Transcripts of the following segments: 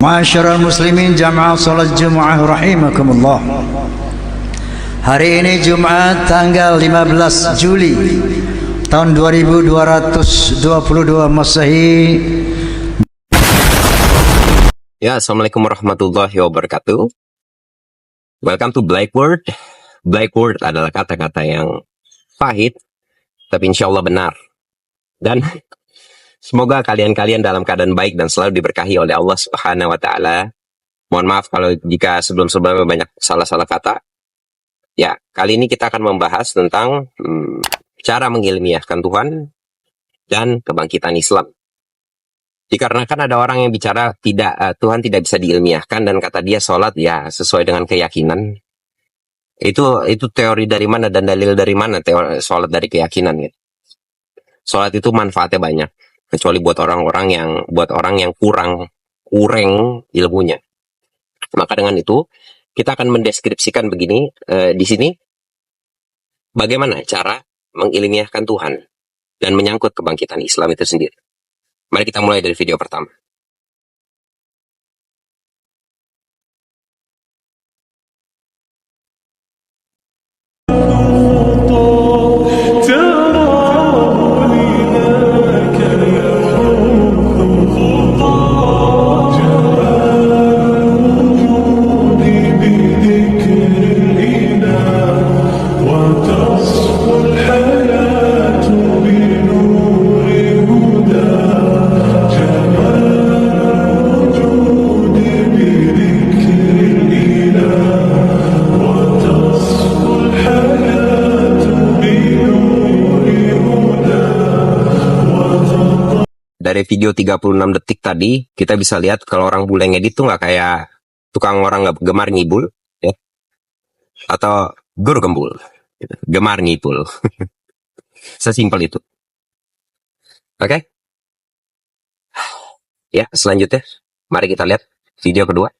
Ma'asyiral muslimin jamaah salat Jumat rahimakumullah. Hari ini Jumat tanggal 15 Juli tahun 2222 Masehi. Ya, assalamualaikum warahmatullahi wabarakatuh. Welcome to Black Word. Black Word adalah kata-kata yang pahit, tapi insya Allah benar. Dan semoga kalian-kalian dalam keadaan baik dan selalu diberkahi oleh Allah Subhanahu wa Ta'ala. Mohon maaf kalau jika sebelum-sebelumnya banyak salah-salah kata. Ya, kali ini kita akan membahas tentang cara mengilmiahkan Tuhan dan kebangkitan Islam. Dikarenakan ada orang yang bicara Tuhan tidak bisa diilmiahkan, dan kata dia sholat ya sesuai dengan keyakinan. Itu teori dari mana dan dalil dari mana teori sholat dari keyakinan gitu. Sholat itu manfaatnya banyak, kecuali buat orang yang kurang ilmunya. Maka dengan itu kita akan mendeskripsikan begini di sini bagaimana cara mengilmiahkan Tuhan dan menyangkut kebangkitan Islam itu sendiri. Mari kita mulai dari video pertama. Dari video 36 detik tadi, kita bisa lihat kalau orang bule ngedit tuh nggak kayak tukang orang nggak gemar ngibul, ya, atau guru gembul, gitu. Gemar ngibul. Sesimpel itu. Oke? Ya, selanjutnya, mari kita lihat video kedua.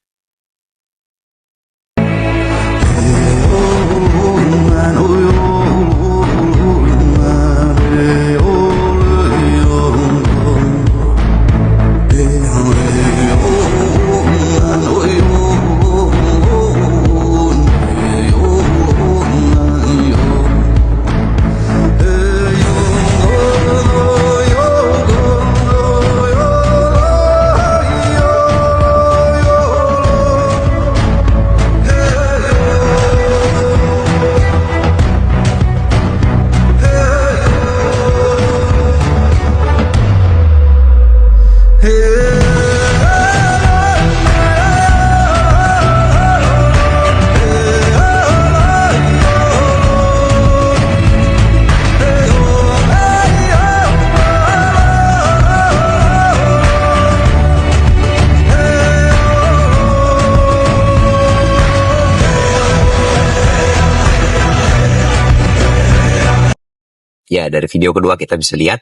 Ya, dari video kedua kita bisa lihat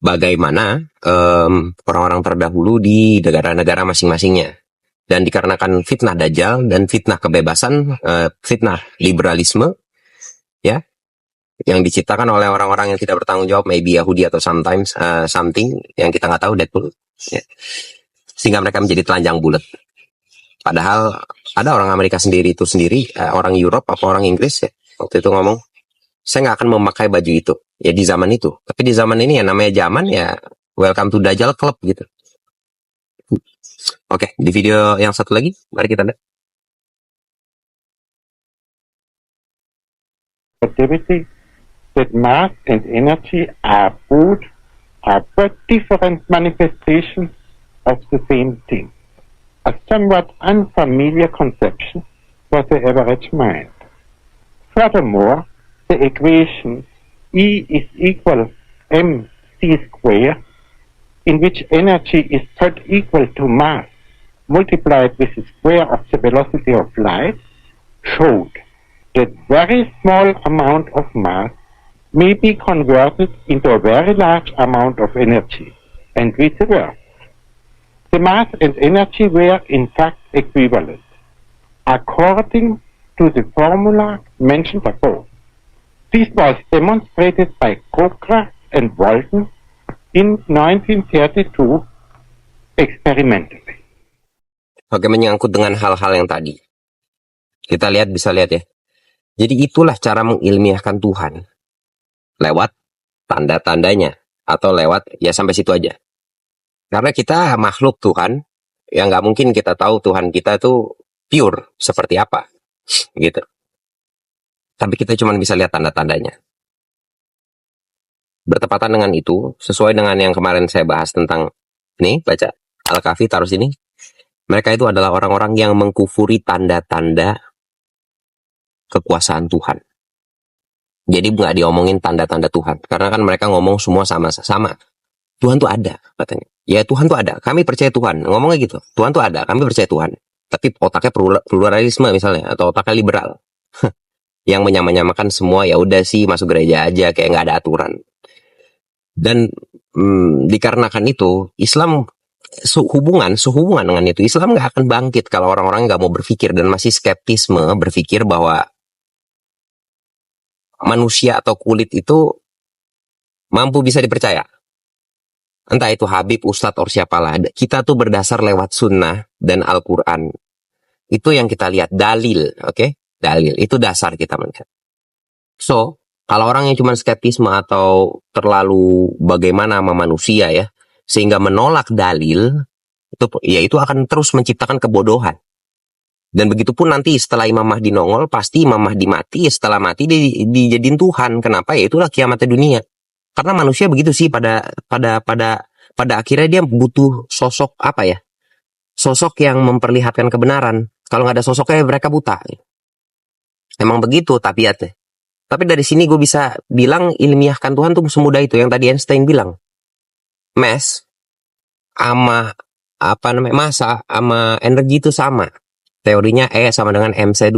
bagaimana orang-orang terdahulu di negara-negara masing-masingnya. Dan dikarenakan fitnah Dajjal dan fitnah kebebasan, fitnah liberalisme, ya, yang diciptakan oleh orang-orang yang tidak bertanggung jawab, maybe Yahudi atau sometimes something yang kita nggak tahu, Deadpool, ya, sehingga mereka menjadi telanjang bulat. Padahal ada orang Amerika sendiri, orang Europe apa orang Inggris ya, waktu itu ngomong, saya nggak akan memakai baju itu. Ya di zaman itu. Tapi di zaman ini ya namanya zaman ya welcome to Dajjal Club gitu. Oke, di video yang satu lagi, mari kita lihat. Activity that mass and energy are both but different manifestations of the same thing. A somewhat unfamiliar conception for the average mind. Furthermore, the equation E is equal mc square, in which energy is thought equal to mass multiplied with the square of the velocity of light, showed that very small amount of mass may be converted into a very large amount of energy, and vice versa. The mass and energy were in fact equivalent, according to the formula mentioned above. This was demonstrated by Cochran and Walton in 1932 experimentally. Oke, menyangkut dengan hal-hal yang tadi. Kita lihat, bisa lihat ya. Jadi itulah cara mengilmiahkan Tuhan. Lewat tanda-tandanya. Atau lewat, ya sampai situ aja. Karena kita makhluk Tuhan, yang nggak mungkin kita tahu Tuhan kita tuh pure seperti apa. Gitu. Tapi kita cuma bisa lihat tanda-tandanya. Bertepatan dengan itu, sesuai dengan yang kemarin saya bahas tentang, nih, baca Al-Kahfi, taruh sini. Mereka itu adalah orang-orang yang mengkufuri tanda-tanda kekuasaan Tuhan. Jadi nggak diomongin tanda-tanda Tuhan. Karena kan mereka ngomong semua sama-sama. Tuhan tuh ada, katanya. Ya Tuhan tuh ada, kami percaya Tuhan. Ngomongnya gitu, Tuhan tuh ada, kami percaya Tuhan. Tapi otaknya pluralisme misalnya, atau otaknya liberal. Yang menyamakan semua, ya udah sih masuk gereja aja, kayak nggak ada aturan. Dan dikarenakan itu, Islam sehubungan dengan itu, Islam nggak akan bangkit kalau orang-orang nggak mau berpikir dan masih skeptisme berpikir bahwa manusia atau kulit itu mampu bisa dipercaya. Entah itu Habib, Ustadz, atau siapalah. Kita tuh berdasar lewat sunnah dan Al-Quran. Itu yang kita lihat, dalil, oke? Dalil, itu dasar kita melihat. So, kalau orang yang cuma skeptisme atau terlalu bagaimana sama manusia ya, sehingga menolak dalil, itu akan terus menciptakan kebodohan. Dan begitupun nanti setelah Imam Mahdi nongol, pasti Imam Mahdi mati, setelah mati dijadiin Tuhan. Kenapa? Ya itulah kiamatnya dunia. Karena manusia begitu sih, pada akhirnya dia butuh sosok apa ya? Sosok yang memperlihatkan kebenaran. Kalau nggak ada sosoknya, mereka buta. Emang begitu tabiatnya. Tapi dari sini gue bisa bilang ilmiahkan Tuhan tuh semudah itu. Yang tadi Einstein bilang. Mass sama massa sama energi itu sama. Teorinya E sama dengan MC2.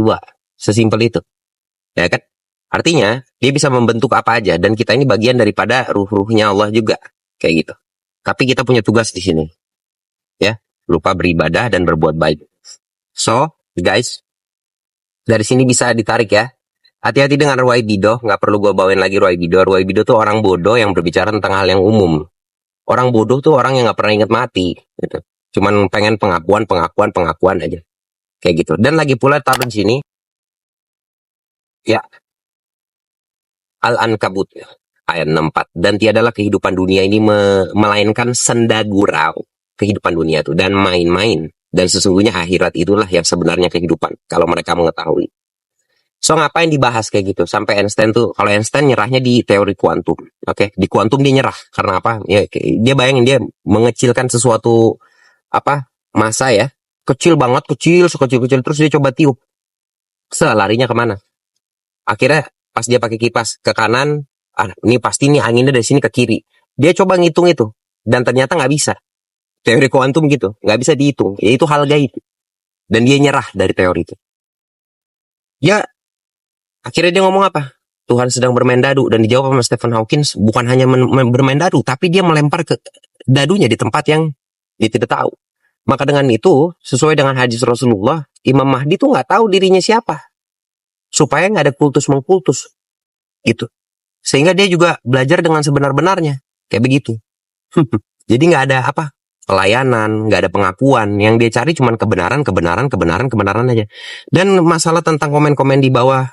Sesimpel itu. Ya kan? Artinya, dia bisa membentuk apa aja. Dan kita ini bagian daripada ruh-ruhnya Allah juga. Kayak gitu. Tapi kita punya tugas di sini. Ya, lupa beribadah dan berbuat baik. So, guys, dari sini bisa ditarik ya. Hati-hati dengan Ruwai Bidoh. Nggak perlu gue bawain lagi Ruwai Bidoh. Ruwai Bidoh tuh orang bodoh yang berbicara tentang hal yang umum. Orang bodoh tuh orang yang nggak pernah ingat mati. Gitu. Cuman pengen pengakuan aja. Kayak gitu. Dan lagi pula taruh di sini. Ya. Al-Ankabut. Ayat 64. Dan tiadalah kehidupan dunia ini melainkan senda gurau. Kehidupan dunia itu. Dan main-main. Dan sesungguhnya akhirat itulah yang sebenarnya kehidupan. Kalau mereka mengetahui. So ngapain dibahas kayak gitu? Sampai Einstein tuh. Kalau Einstein nyerahnya di teori kuantum. Oke. Di kuantum dia nyerah. Karena apa? Ya, dia bayangin dia mengecilkan sesuatu. Massa ya. Kecil banget. Sekecil-kecil. Terus dia coba tiup. Larinya kemana? Akhirnya pas dia pakai kipas ke kanan. Ini pasti nih anginnya dari sini ke kiri. Dia coba ngitung itu. Dan ternyata nggak bisa. Teori kuantum gitu. Nggak bisa dihitung. Ya itu hal gaib. Dan dia nyerah dari teori itu. Ya. Akhirnya dia ngomong apa? Tuhan sedang bermain dadu. Dan dijawab sama Stephen Hawking. Bukan hanya bermain dadu. Tapi dia melempar ke dadunya di tempat yang dia tidak tahu. Maka dengan itu. Sesuai dengan hadis Rasulullah. Imam Mahdi tuh nggak tahu dirinya siapa. Supaya nggak ada kultus-mengkultus. Gitu. Sehingga dia juga belajar dengan sebenar-benarnya. Kayak begitu. Jadi nggak ada pelayanan, nggak ada pengakuan. Yang dia cari cuma kebenaran aja. Dan masalah tentang komen-komen di bawah.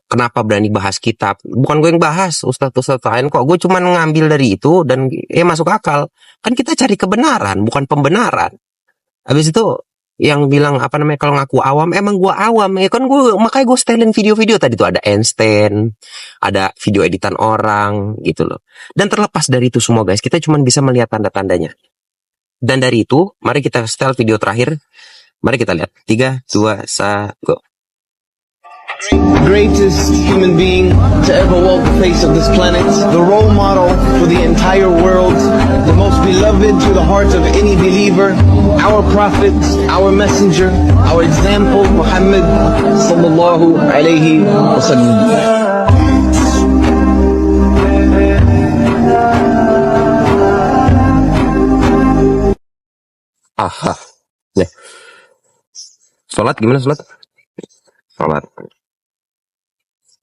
Kenapa berani bahas kitab? Bukan gue yang bahas, Ustadz lain kok. Gue cuma ngambil dari itu dan masuk akal. Kan kita cari kebenaran, bukan pembenaran. Habis itu yang bilang kalau ngaku awam, emang gue awam ya kan, makanya gue setelin video-video tadi tuh ada Einstein, ada video editan orang gitu loh. Dan terlepas dari itu semua guys, kita cuma bisa melihat tanda-tandanya. Dan dari itu, mari kita setel video terakhir. Mari kita lihat. 3, 2, 1, go. Greatest human being to ever walk the face of this planet, the role model for the entire world, the most beloved to the heart of any believer, our prophet, our messenger, our example, Muhammad sallallahu alaihi wasallam. Aha. Nih. Sholat gimana sholat? Sholat.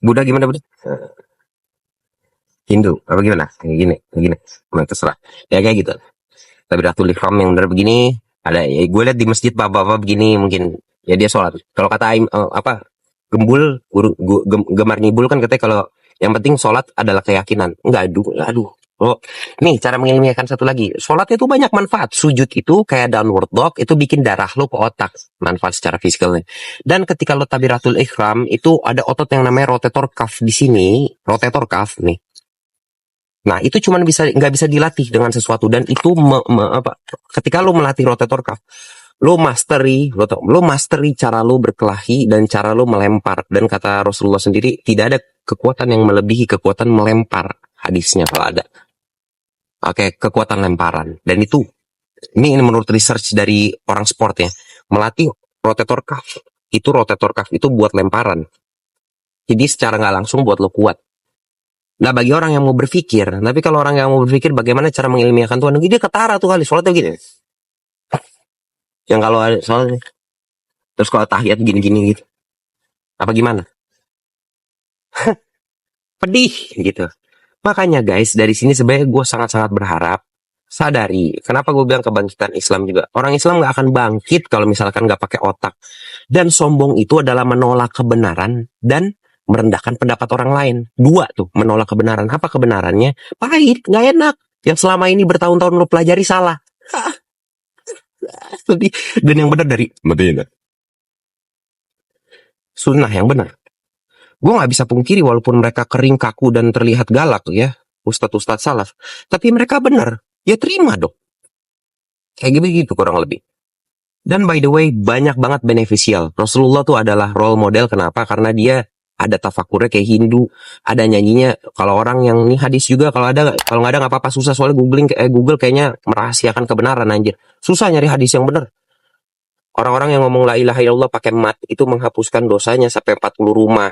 Buddha gimana Buddha? Hindu apa gimana? Kayak gini. Terserah. Ya kayak gitu. Takbiratul ihram yang benar begini, Ada ya, gue lihat di masjid bapak-bapak begini mungkin ya dia sholat. Kalau kata apa gembul gemar ngibul kan katanya kalau yang penting sholat adalah keyakinan. Enggak, aduh. Oh, nih cara mengilmiahkan satu lagi. Sholat itu banyak manfaat. Sujud itu kayak downward dog, itu bikin darah lo ke otak. Manfaat secara fisikalnya. Dan ketika lo takbiratul ihram, itu ada otot yang namanya rotator cuff di sini. Rotator cuff nih. Nah, itu cuma nggak bisa dilatih dengan sesuatu. Dan itu ketika lo melatih rotator cuff, lo mastery cara lo berkelahi dan cara lo melempar. Dan kata Rasulullah sendiri, tidak ada kekuatan yang melebihi kekuatan melempar. Hadisnya kalau ada. Oke, kekuatan lemparan. Dan ini menurut research dari orang sport ya. Melatih rotator cuff. Rotator cuff itu buat lemparan. Jadi secara nggak langsung buat lo kuat. Nah, bagi orang yang mau berpikir, tapi kalau orang yang mau berpikir bagaimana cara mengilmiahkan Tuhan, dia ketara tuh kali, sholatnya begini. Yang kalau ada sholat, terus kalau tahiyat gini-gini gitu. Apa gimana? Pedih gitu. Makanya guys, dari sini sebenarnya gue sangat-sangat berharap, sadari, kenapa gue bilang kebangkitan Islam juga. Orang Islam gak akan bangkit kalau misalkan gak pakai otak. Dan sombong itu adalah menolak kebenaran dan merendahkan pendapat orang lain. Dua tuh, menolak kebenaran. Apa kebenarannya? Pahit, gak enak. Yang selama ini bertahun-tahun lo pelajari salah. Dan yang benar dari Medina. Sunnah yang benar. Gue gak bisa pungkiri walaupun mereka kering, kaku, dan terlihat galak ya. Ustadz-ustadz salaf. Tapi mereka benar. Ya terima dong. Kayak gitu kurang lebih. Dan by the way, banyak banget beneficial. Rasulullah tuh adalah role model. Kenapa? Karena dia ada tafakurnya kayak Hindu, ada nyanyinya. Kalau orang yang ini hadis juga, kalau nggak ada nggak apa-apa, susah soalnya Google kayaknya merahasiakan kebenaran anjir. Susah nyari hadis yang benar. Orang-orang yang ngomong la ilaha illallah pakai mat itu menghapuskan dosanya sampai 40 rumah.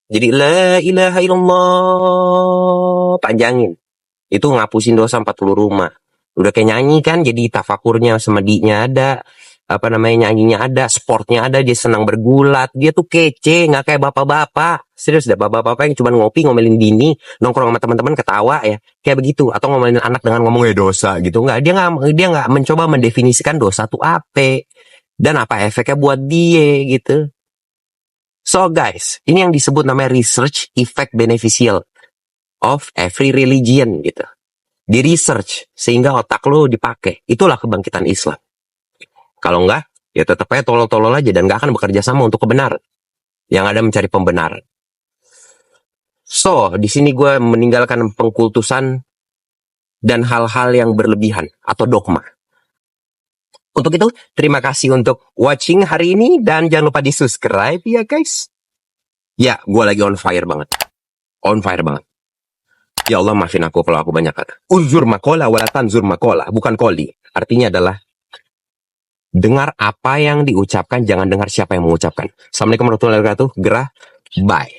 Jadi la ilaha illallah panjangin. Itu ngapusin dosa 40 rumah. Udah kayak nyanyi kan, jadi tafakurnya semedinya ada. Apa namanya, nyanyinya ada, sportnya ada, dia senang bergulat, dia tuh kece, nggak kayak bapak-bapak. Serius dah, bapak-bapak yang cuma ngopi, ngomelin bini, nongkrong sama teman-teman ketawa ya, kayak begitu. Atau ngomelin anak dengan ngomongnya dosa gitu, nggak, dia nggak mencoba mendefinisikan dosa tuh apa dan apa efeknya buat dia gitu. So guys, ini yang disebut namanya research effect beneficial of every religion gitu. Di research sehingga otak lo dipakai, itulah kebangkitan Islam. Kalau enggak, ya tetap aja tolol-tolol aja dan enggak akan bekerja sama untuk kebenaran. Yang ada mencari pembenaran. So, di sini gue meninggalkan pengkultusan dan hal-hal yang berlebihan atau dogma. Untuk itu, terima kasih untuk watching hari ini dan jangan lupa di-subscribe ya guys. Ya, gue lagi on fire banget. On fire banget. Ya Allah, maafin aku kalau aku banyak kata. Unzur makola walatan zur makola, bukan koli. Artinya adalah dengar apa yang diucapkan, jangan dengar siapa yang mengucapkan. Assalamualaikum warahmatullahi wabarakatuh. Gerah, bye.